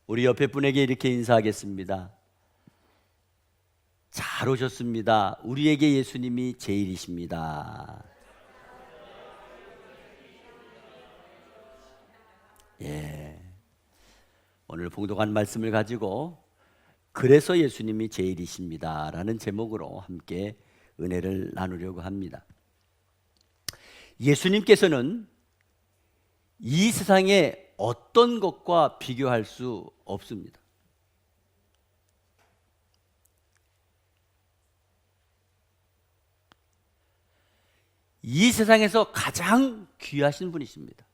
우리 옆에 분에게 이렇게 인사하겠습니다. 잘 오셨습니다. 우리에게 예수님이 제일이십니다. 오늘 봉독한 말씀을 가지고 그래서 예수님이 제일이십니다 라는 제목으로 함께 은혜를 나누려고 합니다. 예수님께서는 이 세상에 어떤 것과 비교할 수 없습니다. 이 세상에서 가장 귀하신 분이십니다.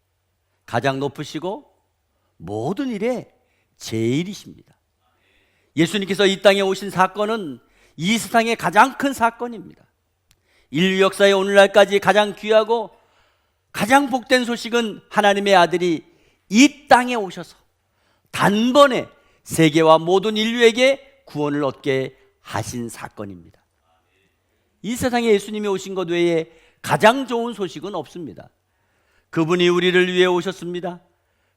가장 높으시고 모든 일에 제일이십니다. 예수님께서 이 땅에 오신 사건은 이 세상의 가장 큰 사건입니다. 인류 역사의 오늘날까지 가장 귀하고 가장 복된 소식은 하나님의 아들이 이 땅에 오셔서 단번에 세계와 모든 인류에게 구원을 얻게 하신 사건입니다. 이 세상에 예수님이 오신 것 외에 가장 좋은 소식은 없습니다. 그분이 우리를 위해 오셨습니다.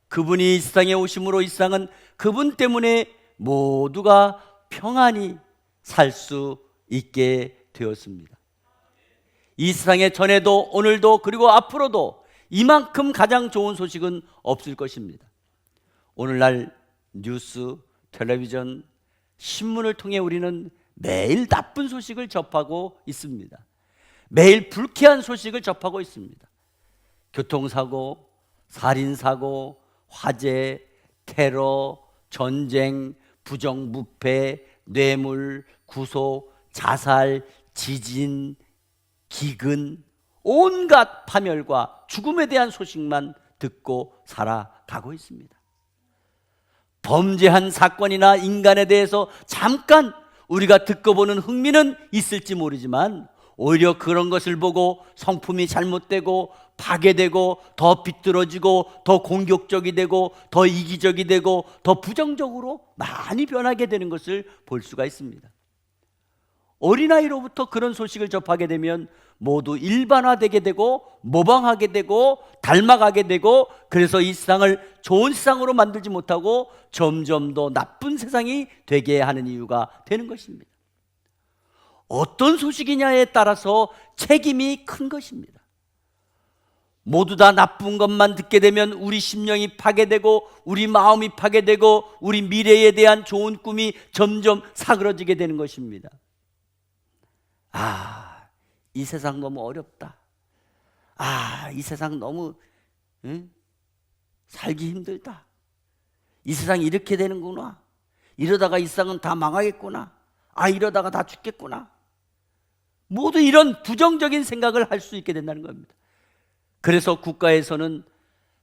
그분이 이 세상에 오심으로 이 세상은 그분 때문에 모두가 평안히 살 수 있게 되었습니다. 이 세상에 전에도 오늘도 그리고 앞으로도 이만큼 가장 좋은 소식은 없을 것입니다. 오늘날 뉴스, 텔레비전, 신문을 통해 우리는 매일 나쁜 소식을 접하고 있습니다. 매일 불쾌한 소식을 접하고 있습니다. 교통사고, 살인사고, 화재, 테러, 전쟁, 부정부패, 뇌물, 구속, 자살, 지진, 기근, 온갖 파멸과 죽음에 대한 소식만 듣고 살아가고 있습니다. 범죄한 사건이나 인간에 대해서 잠깐 우리가 듣고 보는 흥미는 있을지 모르지만 오히려 그런 것을 보고 성품이 잘못되고 파괴되고 더 비뚤어지고 더 공격적이 되고 더 이기적이 되고 더 부정적으로 많이 변하게 되는 것을 볼 수가 있습니다. 어린아이로부터 그런 소식을 접하게 되면 모두 일반화되게 되고 모방하게 되고 닮아가게 되고 그래서 이 세상을 좋은 세상으로 만들지 못하고 점점 더 나쁜 세상이 되게 하는 이유가 되는 것입니다. 어떤 소식이냐에 따라서 책임이 큰 것입니다. 모두 다 나쁜 것만 듣게 되면 우리 심령이 파괴되고 우리 마음이 파괴되고 우리 미래에 대한 좋은 꿈이 점점 사그러지게 되는 것입니다. 이 세상 너무 어렵다. 이 세상 너무 살기 힘들다. 이 세상이 이렇게 되는구나. 이러다가 이 세상은 다 망하겠구나. 이러다가 다 죽겠구나. 모두 이런 부정적인 생각을 할 수 있게 된다는 겁니다. 그래서 국가에서는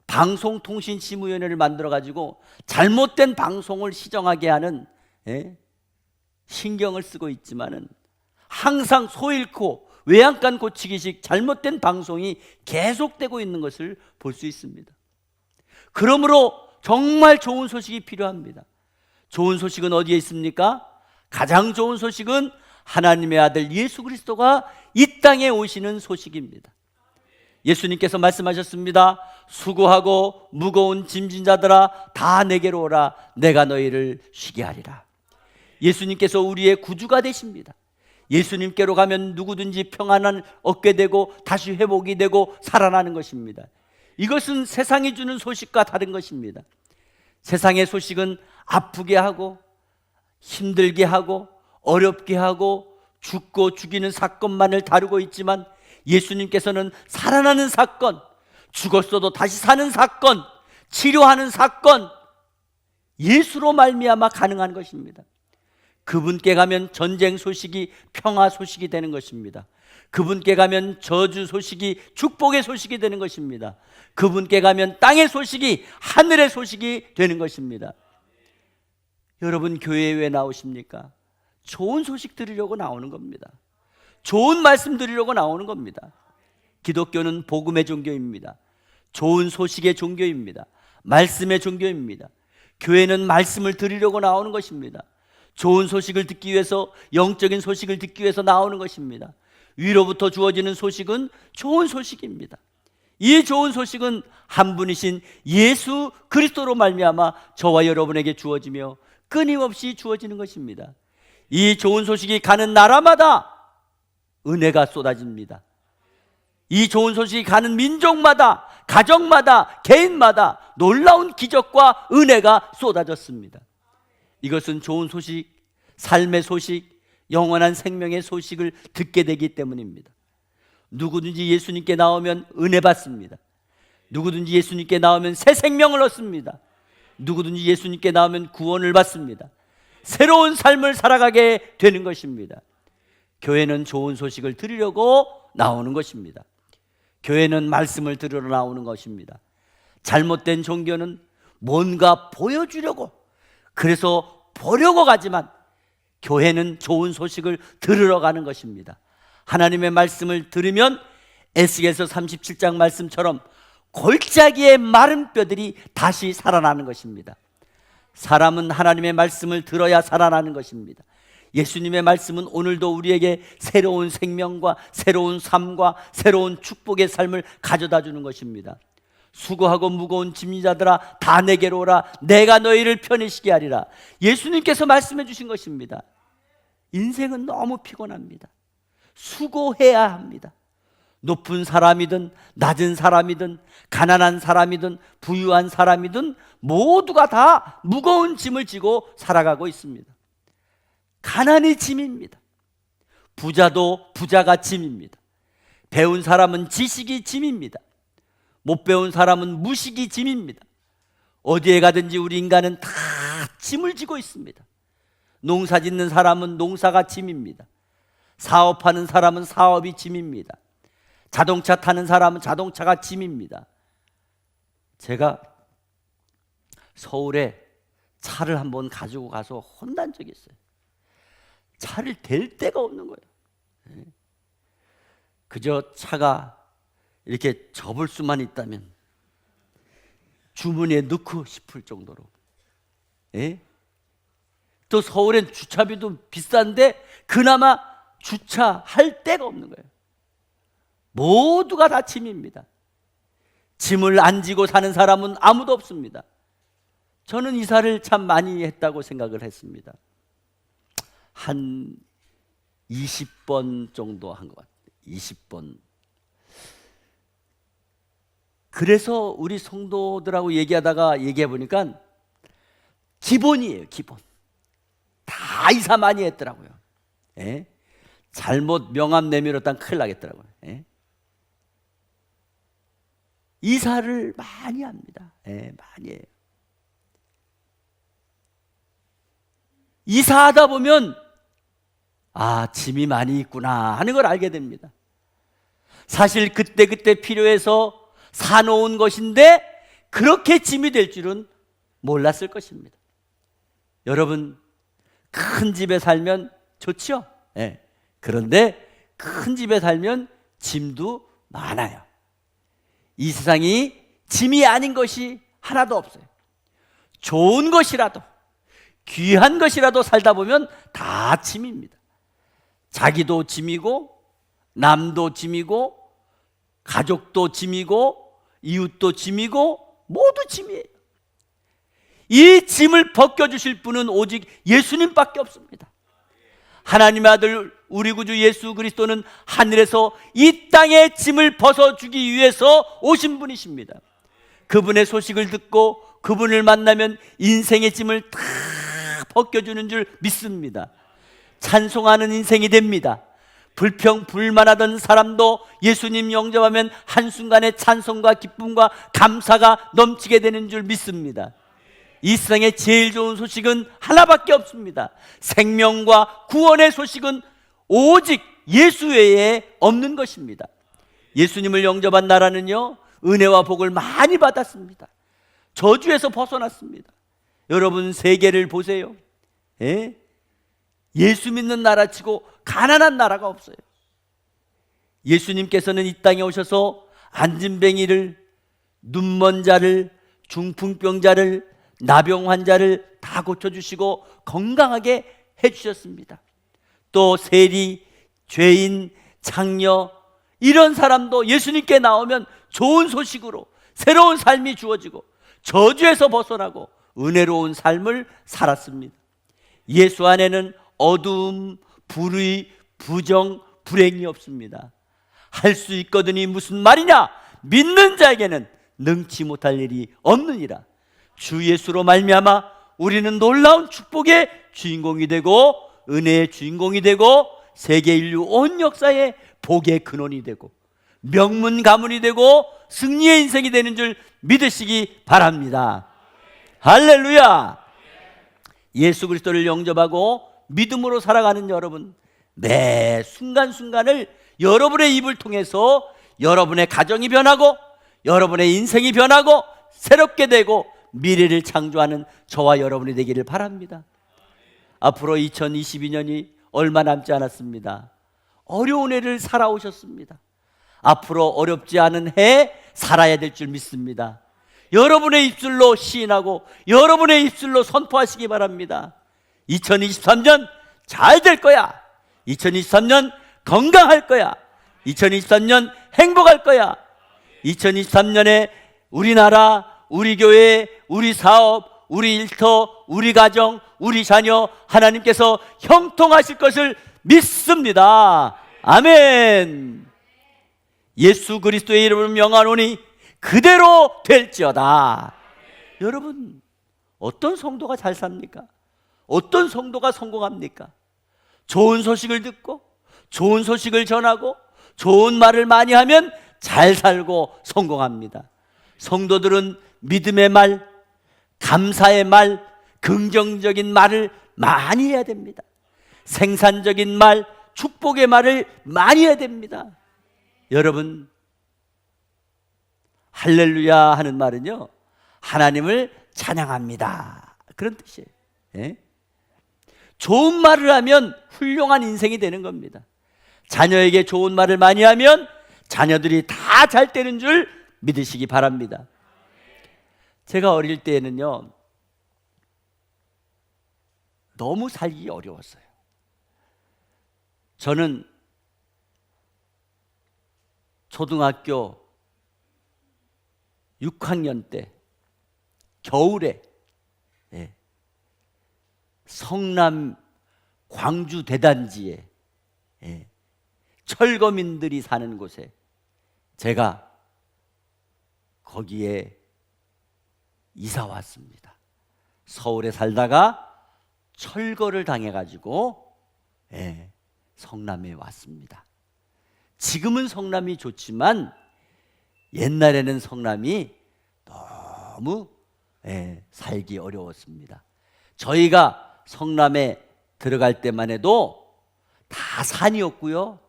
방송통신심의위원회를 만들어가지고 잘못된 방송을 시정하게 하는 신경을 쓰고 있지만은 항상 소 잃고 외양간 고치기식 잘못된 방송이 계속되고 있는 것을 볼 수 있습니다. 그러므로 정말 좋은 소식이 필요합니다. 좋은 소식은 어디에 있습니까? 가장 좋은 소식은 하나님의 아들 예수 그리스도가 이 땅에 오시는 소식입니다. 예수님께서 말씀하셨습니다. 수고하고 무거운 짐진 자들아 다 내게로 오라. 내가 너희를 쉬게 하리라. 예수님께서 우리의 구주가 되십니다. 예수님께로 가면 누구든지 평안을 얻게 되고 다시 회복이 되고 살아나는 것입니다. 이것은 세상이 주는 소식과 다른 것입니다. 세상의 소식은 아프게 하고 힘들게 하고 어렵게 하고 죽고 죽이는 사건만을 다루고 있지만 예수님께서는 살아나는 사건, 죽었어도 다시 사는 사건, 치료하는 사건, 예수로 말미암아 가능한 것입니다. 그분께 가면 전쟁 소식이 평화 소식이 되는 것입니다. 그분께 가면 저주 소식이 축복의 소식이 되는 것입니다. 그분께 가면 땅의 소식이 하늘의 소식이 되는 것입니다. 여러분 교회에 왜 나오십니까? 좋은 소식 들으려고 나오는 겁니다. 좋은 말씀 들으려고 나오는 겁니다. 기독교는 복음의 종교입니다. 좋은 소식의 종교입니다. 말씀의 종교입니다. 교회는 말씀을 들으려고 나오는 것입니다. 좋은 소식을 듣기 위해서, 영적인 소식을 듣기 위해서 나오는 것입니다. 위로부터 주어지는 소식은 좋은 소식입니다. 이 좋은 소식은 한 분이신 예수 그리스도로 말미암아 저와 여러분에게 주어지며 끊임없이 주어지는 것입니다. 이 좋은 소식이 가는 나라마다 은혜가 쏟아집니다. 이 좋은 소식이 가는 민족마다, 가정마다, 개인마다 놀라운 기적과 은혜가 쏟아졌습니다. 이것은 좋은 소식, 삶의 소식, 영원한 생명의 소식을 듣게 되기 때문입니다. 누구든지 예수님께 나오면 은혜 받습니다. 누구든지 예수님께 나오면 새 생명을 얻습니다. 누구든지 예수님께 나오면 구원을 받습니다. 새로운 삶을 살아가게 되는 것입니다. 교회는 좋은 소식을 들으려고 나오는 것입니다. 교회는 말씀을 들으러 나오는 것입니다. 잘못된 종교는 뭔가 보여주려고, 그래서 보려고 가지만 교회는 좋은 소식을 들으러 가는 것입니다. 하나님의 말씀을 들으면 에스겔서 37장 말씀처럼 골짜기의 마른 뼈들이 다시 살아나는 것입니다. 사람은 하나님의 말씀을 들어야 살아나는 것입니다. 예수님의 말씀은 오늘도 우리에게 새로운 생명과 새로운 삶과 새로운 축복의 삶을 가져다 주는 것입니다. 수고하고 무거운 짐진 자들아 다 내게로 오라, 내가 너희를 편히 쉬게 하리라. 예수님께서 말씀해 주신 것입니다. 인생은 너무 피곤합니다. 수고해야 합니다. 높은 사람이든 낮은 사람이든 가난한 사람이든 부유한 사람이든 모두가 다 무거운 짐을 지고 살아가고 있습니다. 가난이 짐입니다. 부자도 부자가 짐입니다. 배운 사람은 지식이 짐입니다. 못 배운 사람은 무식이 짐입니다. 어디에 가든지 우리 인간은 다 짐을 지고 있습니다. 농사 짓는 사람은 농사가 짐입니다. 사업하는 사람은 사업이 짐입니다. 자동차 타는 사람은 자동차가 짐입니다. 제가 서울에 차를 한번 가지고 가서 혼난 적이 있어요. 차를 댈 데가 없는 거예요. 그저 차가 이렇게 접을 수만 있다면 주머니에 넣고 싶을 정도로. 또 서울엔 주차비도 비싼데 그나마 주차할 데가 없는 거예요. 모두가 다 짐입니다. 짐을 안 지고 사는 사람은 아무도 없습니다. 저는 이사를 참 많이 했다고 생각을 했습니다. 한 20번 정도 한 것 같아요. 20번. 그래서 우리 성도들하고 얘기해 보니까 기본이에요, 기본. 다 이사 많이 했더라고요. 잘못 명함 내밀었다면 큰일 나겠더라고요. 이사를 많이 합니다. 많이 해요. 이사하다 보면 짐이 많이 있구나 하는 걸 알게 됩니다. 사실 그때그때 필요해서 사놓은 것인데 그렇게 짐이 될 줄은 몰랐을 것입니다. 여러분, 큰 집에 살면 좋죠? 그런데 큰 집에 살면 짐도 많아요. 이 세상이 짐이 아닌 것이 하나도 없어요. 좋은 것이라도, 귀한 것이라도 살다 보면 다 짐입니다. 자기도 짐이고, 남도 짐이고, 가족도 짐이고, 이웃도 짐이고, 모두 짐이에요. 이 짐을 벗겨주실 분은 오직 예수님밖에 없습니다. 하나님의 아들 우리 구주 예수 그리스도는 하늘에서 이 땅의 짐을 벗어주기 위해서 오신 분이십니다. 그분의 소식을 듣고 그분을 만나면 인생의 짐을 다 벗겨주는 줄 믿습니다. 찬송하는 인생이 됩니다. 불평불만하던 사람도 예수님 영접하면 한순간에 찬송과 기쁨과 감사가 넘치게 되는 줄 믿습니다. 이 세상에 제일 좋은 소식은 하나밖에 없습니다. 생명과 구원의 소식은 오직 예수 외에 없는 것입니다. 예수님을 영접한 나라는요, 은혜와 복을 많이 받았습니다. 저주에서 벗어났습니다. 여러분, 세계를 보세요. 예수 믿는 나라치고 가난한 나라가 없어요. 예수님께서는 이 땅에 오셔서 안진뱅이를, 눈먼 자를, 중풍병자를, 나병 환자를 다 고쳐주시고 건강하게 해주셨습니다. 또 세리, 죄인, 장녀 이런 사람도 예수님께 나오면 좋은 소식으로 새로운 삶이 주어지고 저주에서 벗어나고 은혜로운 삶을 살았습니다. 예수 안에는 어두움, 불의, 부정, 불행이 없습니다. 할 수 있거든이 무슨 말이냐? 믿는 자에게는 능치 못할 일이 없느니라. 주 예수로 말미암아 우리는 놀라운 축복의 주인공이 되고 은혜의 주인공이 되고 세계 인류 온 역사의 복의 근원이 되고 명문 가문이 되고 승리의 인생이 되는 줄 믿으시기 바랍니다. 할렐루야. 예수 그리스도를 영접하고 믿음으로 살아가는 여러분, 매 순간순간을 여러분의 입을 통해서 여러분의 가정이 변하고 여러분의 인생이 변하고 새롭게 되고 미래를 창조하는 저와 여러분이 되기를 바랍니다. 앞으로 2022년이 얼마 남지 않았습니다. 어려운 해를 살아오셨습니다. 앞으로 어렵지 않은 해 살아야 될 줄 믿습니다. 여러분의 입술로 시인하고 여러분의 입술로 선포하시기 바랍니다. 2023년 잘 될 거야. 2023년 건강할 거야. 2023년 행복할 거야. 2023년에 우리나라, 우리 교회, 우리 사업, 우리 일터, 우리 가정, 우리 자녀 하나님께서 형통하실 것을 믿습니다. 아멘. 예수 그리스도의 이름으로 명하노니 그대로 될지어다. 여러분, 어떤 성도가 잘 삽니까? 어떤 성도가 성공합니까? 좋은 소식을 듣고 좋은 소식을 전하고 좋은 말을 많이 하면 잘 살고 성공합니다. 성도들은 믿음의 말, 감사의 말, 긍정적인 말을 많이 해야 됩니다. 생산적인 말, 축복의 말을 많이 해야 됩니다. 여러분, 할렐루야 하는 말은요, 하나님을 찬양합니다, 그런 뜻이에요. 예? 좋은 말을 하면 훌륭한 인생이 되는 겁니다. 자녀에게 좋은 말을 많이 하면 자녀들이 다 잘 되는 줄 믿으시기 바랍니다. 제가 어릴 때에는요, 너무 살기 어려웠어요. 저는 초등학교 6학년 때 겨울에 성남 광주 대단지에 철거민들이 사는 곳에 제가 거기에 이사 왔습니다. 서울에 살다가 철거를 당해가지고 성남에 왔습니다. 지금은 성남이 좋지만 옛날에는 성남이 너무 살기 어려웠습니다. 저희가 성남에 들어갈 때만 해도 다 산이었고요,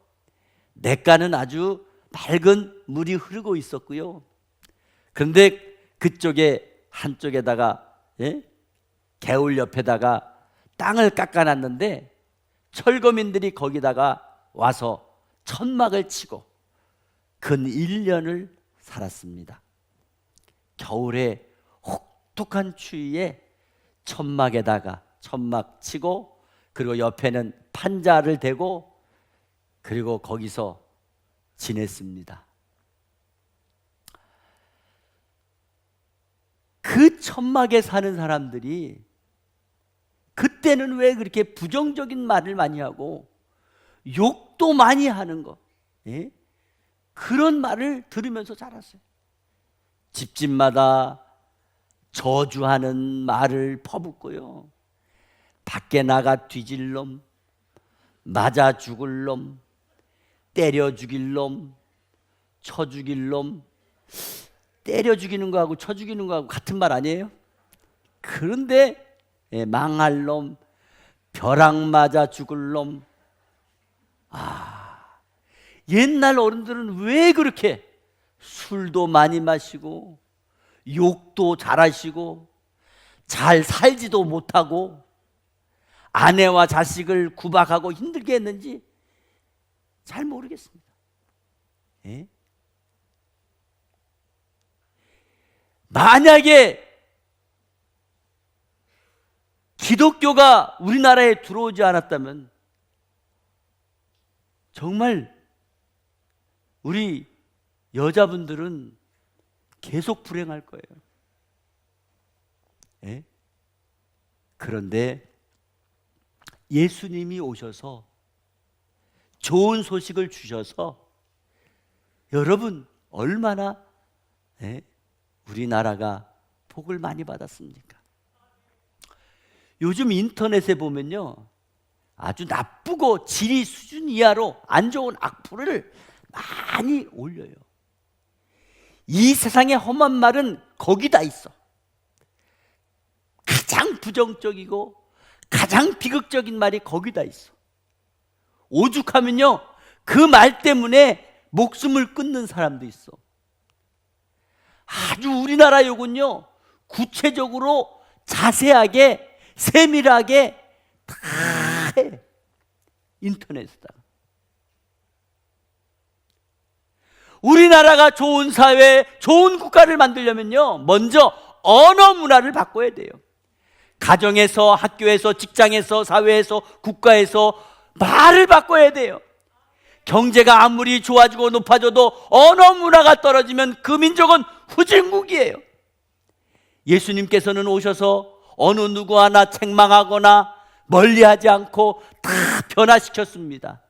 냇가는 아주 맑은 물이 흐르고 있었고요. 그런데 그쪽에 한쪽에다가 개울 옆에다가 땅을 깎아놨는데 철거민들이 거기다가 와서 천막을 치고 근 1년을 살았습니다. 겨울에 혹독한 추위에 천막에다가 천막 치고 그리고 옆에는 판자를 대고 그리고 거기서 지냈습니다. 그 천막에 사는 사람들이 그때는 왜 그렇게 부정적인 말을 많이 하고 욕도 많이 하는 거, 그런 말을 들으면서 자랐어요. 집집마다 저주하는 말을 퍼붓고요, 밖에 나가 뒤질 놈, 맞아 죽을 놈, 때려 죽일 놈, 쳐 죽일 놈. 때려 죽이는 거하고 쳐 죽이는 거하고 같은 말 아니에요? 그런데 망할 놈, 벼락 맞아 죽을 놈. 옛날 어른들은 왜 그렇게 술도 많이 마시고 욕도 잘하시고 잘 살지도 못하고 아내와 자식을 구박하고 힘들게 했는지 잘 모르겠습니다. 만약에 기독교가 우리나라에 들어오지 않았다면 정말 우리 여자분들은 계속 불행할 거예요. 예? 그런데 예수님이 오셔서 좋은 소식을 주셔서 여러분 얼마나 우리나라가 복을 많이 받았습니까? 요즘 인터넷에 보면요, 아주 나쁘고 질이 수준 이하로 안 좋은 악플을 많이 올려요. 이 세상의 험한 말은 거기다 있어. 가장 부정적이고 가장 비극적인 말이 거기다 있어. 오죽하면요, 그 말 때문에 목숨을 끊는 사람도 있어. 아주 우리나라 욕은요, 구체적으로 자세하게 세밀하게 다 해. 인터넷에다가. 우리나라가 좋은 사회, 좋은 국가를 만들려면요, 먼저 언어 문화를 바꿔야 돼요. 가정에서, 학교에서, 직장에서, 사회에서, 국가에서 말을 바꿔야 돼요. 경제가 아무리 좋아지고 높아져도 언어 문화가 떨어지면 그 민족은 후진국이에요. 예수님께서는 오셔서 어느 누구 하나 책망하거나 멀리하지 않고 다 변화시켰습니다.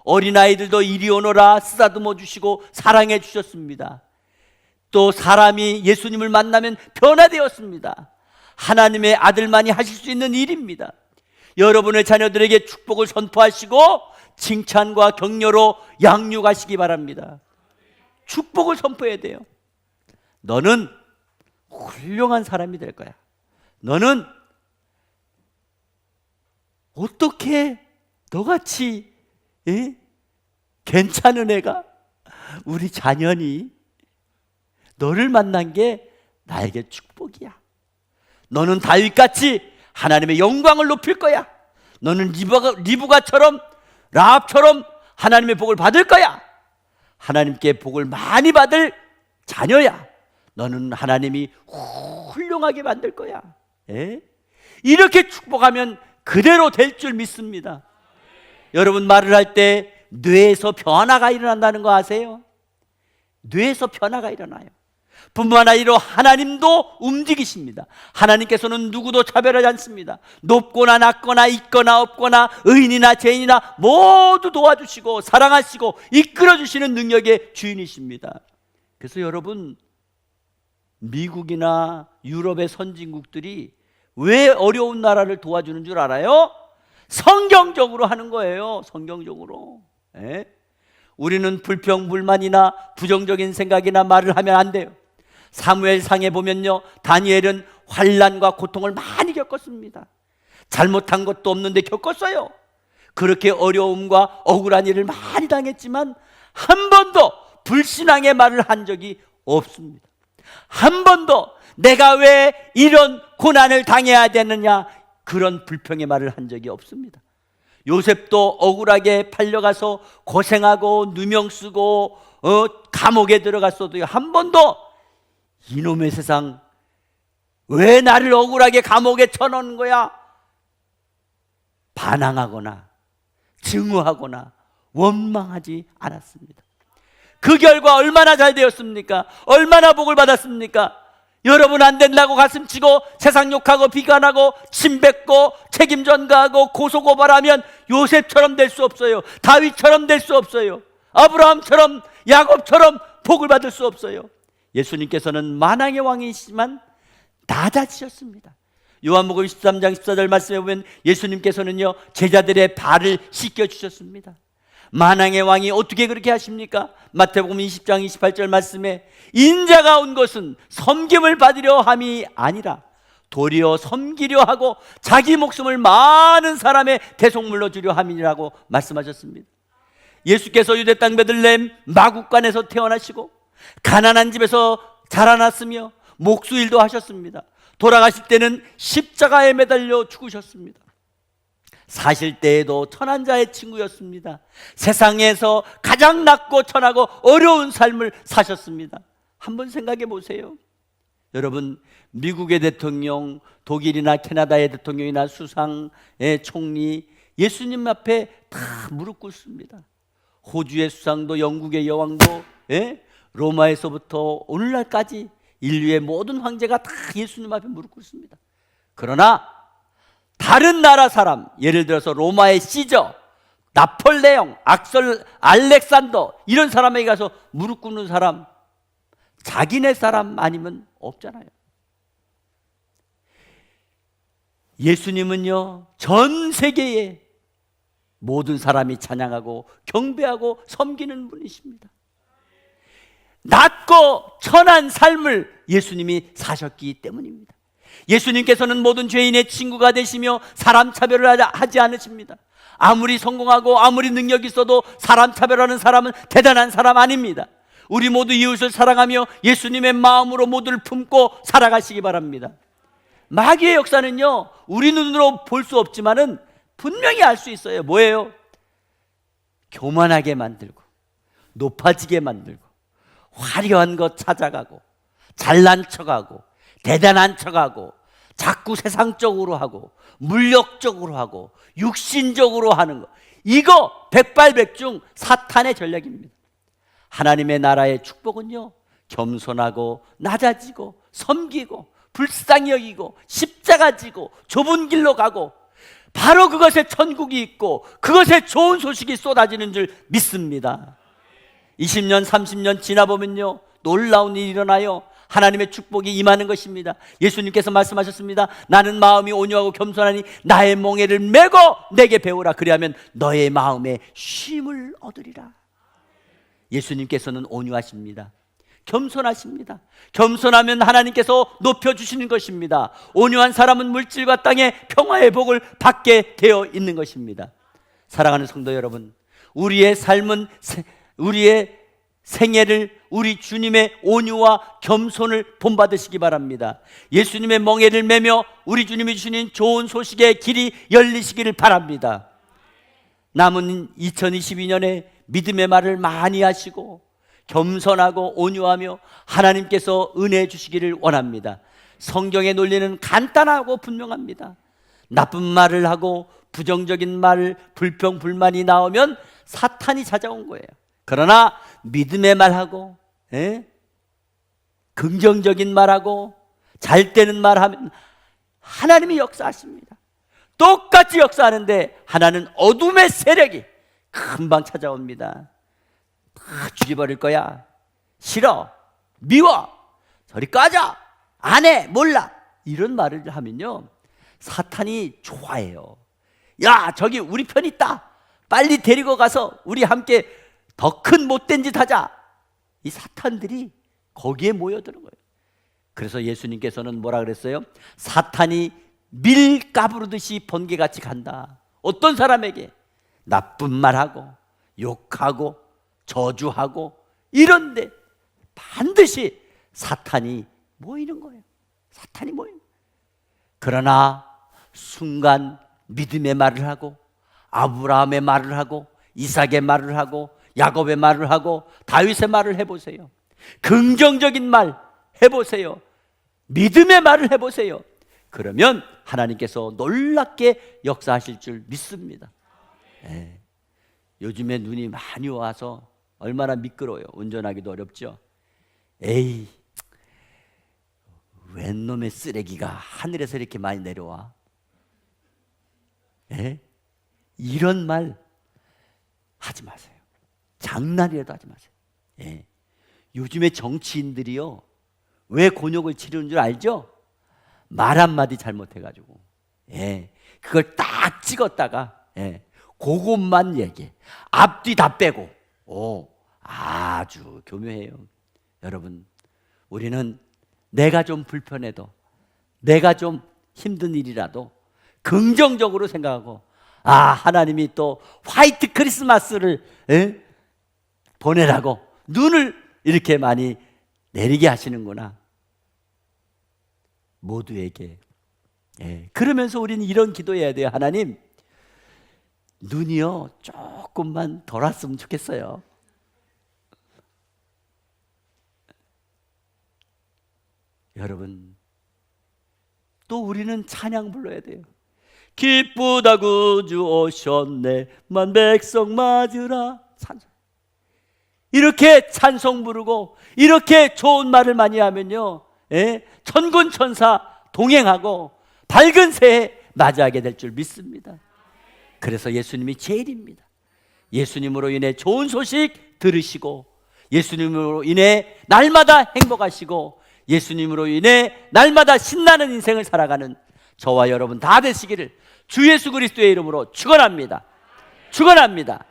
어린아이들도 이리 오너라 쓰다듬어 주시고 사랑해 주셨습니다. 또 사람이 예수님을 만나면 변화되었습니다. 하나님의 아들만이 하실 수 있는 일입니다. 여러분의 자녀들에게 축복을 선포하시고 칭찬과 격려로 양육하시기 바랍니다. 축복을 선포해야 돼요. 너는 훌륭한 사람이 될 거야. 너는 어떻게 너같이 괜찮은 애가 우리 자녀니? 너를 만난 게 나에게 축복이야. 너는 다윗같이 하나님의 영광을 높일 거야. 너는 리브가처럼 라합처럼 하나님의 복을 받을 거야. 하나님께 복을 많이 받을 자녀야. 너는 하나님이 훌륭하게 만들 거야. 이렇게 축복하면 그대로 될 줄 믿습니다. 여러분, 말을 할 때 뇌에서 변화가 일어난다는 거 아세요? 뇌에서 변화가 일어나요. 뿐만 아니라 하나님도 움직이십니다. 하나님께서는 누구도 차별하지 않습니다. 높거나 낮거나 있거나 없거나 의인이나 죄인이나 모두 도와주시고 사랑하시고 이끌어주시는 능력의 주인이십니다. 그래서 여러분, 미국이나 유럽의 선진국들이 왜 어려운 나라를 도와주는 줄 알아요? 성경적으로 하는 거예요. 성경적으로. 우리는 불평, 불만이나 부정적인 생각이나 말을 하면 안 돼요. 사무엘상에 보면요, 다니엘은 환난과 고통을 많이 겪었습니다. 잘못한 것도 없는데 겪었어요. 그렇게 어려움과 억울한 일을 많이 당했지만 한 번도 불신앙의 말을 한 적이 없습니다. 한 번도 내가 왜 이런 고난을 당해야 되느냐, 그런 불평의 말을 한 적이 없습니다. 요셉도 억울하게 팔려가서 고생하고 누명 쓰고 감옥에 들어갔어도 한 번도 이놈의 세상 왜 나를 억울하게 감옥에 쳐넣는 거야? 반항하거나 증오하거나 원망하지 않았습니다. 그 결과 얼마나 잘 되었습니까? 얼마나 복을 받았습니까? 여러분, 안 된다고 가슴치고 세상 욕하고 비관하고 침뱉고 책임 전가하고 고소고발하면 요셉처럼 될 수 없어요. 다윗처럼 될 수 없어요. 아브라함처럼, 야곱처럼 복을 받을 수 없어요. 예수님께서는 만왕의 왕이시지만 낮아지셨습니다. 요한복음 13장 14절 말씀에 보면 예수님께서는요, 제자들의 발을 씻겨주셨습니다. 만왕의 왕이 어떻게 그렇게 하십니까? 마태복음 20장 28절 말씀에 인자가 온 것은 섬김을 받으려 함이 아니라 도리어 섬기려 하고 자기 목숨을 많은 사람의 대속물로 주려 함이라고 말씀하셨습니다. 예수께서 유대 땅 베들레헴 마국간에서 태어나시고 가난한 집에서 자라났으며 목수일도 하셨습니다. 돌아가실 때는 십자가에 매달려 죽으셨습니다. 사실 때에도 천한 자의 친구였습니다. 세상에서 가장 낮고 천하고 어려운 삶을 사셨습니다. 한번 생각해 보세요. 여러분, 미국의 대통령, 독일이나 캐나다의 대통령이나 수상의 총리, 예수님 앞에 다 무릎 꿇습니다. 호주의 수상도, 영국의 여왕도, 로마에서부터 오늘날까지 인류의 모든 황제가 다 예수님 앞에 무릎 꿇습니다. 그러나 다른 나라 사람, 예를 들어서 로마의 시저, 나폴레옹, 알렉산더 이런 사람에게 가서 무릎 꿇는 사람, 자기네 사람 아니면 없잖아요. 예수님은요, 전 세계에 모든 사람이 찬양하고 경배하고 섬기는 분이십니다. 낮고 천한 삶을 예수님이 사셨기 때문입니다. 예수님께서는 모든 죄인의 친구가 되시며 사람 차별을 하지 않으십니다. 아무리 성공하고 아무리 능력이 있어도 사람 차별하는 사람은 대단한 사람 아닙니다. 우리 모두 이웃을 사랑하며 예수님의 마음으로 모두를 품고 살아가시기 바랍니다. 마귀의 역사는요, 우리 눈으로 볼 수 없지만은 분명히 알 수 있어요. 뭐예요? 교만하게 만들고 높아지게 만들고 화려한 것 찾아가고 잘난 척하고 대단한 척하고 자꾸 세상적으로 하고 물력적으로 하고 육신적으로 하는 거, 이거 백발백중 사탄의 전략입니다. 하나님의 나라의 축복은요, 겸손하고 낮아지고 섬기고 불쌍히 여기고 십자가 지고 좁은 길로 가고 바로 그것에 천국이 있고 그것에 좋은 소식이 쏟아지는 줄 믿습니다. 20년 30년 지나보면요, 놀라운 일이 일어나요. 하나님의 축복이 임하는 것입니다. 예수님께서 말씀하셨습니다. 나는 마음이 온유하고 겸손하니 나의 멍에를 메고 내게 배우라. 그리하면 너의 마음에 쉼을 얻으리라. 예수님께서는 온유하십니다. 겸손하십니다. 겸손하면 하나님께서 높여주시는 것입니다. 온유한 사람은 물질과 땅의 평화의 복을 받게 되어 있는 것입니다. 사랑하는 성도 여러분, 우리의 삶은 우리의 생애를 우리 주님의 온유와 겸손을 본받으시기 바랍니다. 예수님의 멍에를 매며 우리 주님이 주시는 좋은 소식의 길이 열리시기를 바랍니다. 남은 2022년에 믿음의 말을 많이 하시고 겸손하고 온유하며 하나님께서 은혜 주시기를 원합니다. 성경의 논리는 간단하고 분명합니다. 나쁜 말을 하고 부정적인 말, 불평, 불만이 나오면 사탄이 찾아온 거예요. 그러나 믿음의 말하고 긍정적인 말하고 잘 되는 말하면 하나님이 역사하십니다. 똑같이 역사하는데 하나는 어둠의 세력이 금방 찾아옵니다. 다 죽여버릴 거야. 싫어, 미워, 저리 꺼져, 안 해, 몰라, 이런 말을 하면요, 사탄이 좋아해요. 야, 저기 우리 편 있다, 빨리 데리고 가서 우리 함께 더 큰 못된 짓 하자. 이 사탄들이 거기에 모여드는 거예요. 그래서 예수님께서는 뭐라 그랬어요? 사탄이 밀 까부르듯이 번개같이 간다. 어떤 사람에게 나쁜 말하고 욕하고 저주하고 이런데 반드시 사탄이 모이는 거예요. 사탄이 모이는 거예요. 그러나 순간 믿음의 말을 하고 아브라함의 말을 하고 이삭의 말을 하고 야곱의 말을 하고 다윗의 말을 해보세요. 긍정적인 말 해보세요. 믿음의 말을 해보세요. 그러면 하나님께서 놀랍게 역사하실 줄 믿습니다. 요즘에 눈이 많이 와서 얼마나 미끄러워요. 운전하기도 어렵죠. 에이, 웬 놈의 쓰레기가 하늘에서 이렇게 많이 내려와. 이런 말 하지 마세요. 장난이라도 하지 마세요. 요즘에 정치인들이요, 왜 곤욕을 치르는 줄 알죠? 말 한마디 잘못해가지고 그걸 딱 찍었다가 그것만 얘기해. 앞뒤 다 빼고. 아주 교묘해요. 여러분, 우리는 내가 좀 불편해도, 내가 좀 힘든 일이라도 긍정적으로 생각하고, 하나님이 또 화이트 크리스마스를 보내라고 눈을 이렇게 많이 내리게 하시는구나, 모두에게. 그러면서 우리는 이런 기도해야 돼요. 하나님, 눈이요 조금만 덜 왔으면 좋겠어요. 여러분, 또 우리는 찬양 불러야 돼요. 기쁘다 구주 오셨네 만 백성 맞으라. 찬송. 이렇게 찬송 부르고 이렇게 좋은 말을 많이 하면요, 천군 천사 동행하고 밝은 새해 맞이하게 될 줄 믿습니다. 그래서 예수님이 제일입니다. 예수님으로 인해 좋은 소식 들으시고, 예수님으로 인해 날마다 행복하시고, 예수님으로 인해 날마다 신나는 인생을 살아가는 저와 여러분 다 되시기를 주 예수 그리스도의 이름으로 축원합니다. 축원합니다.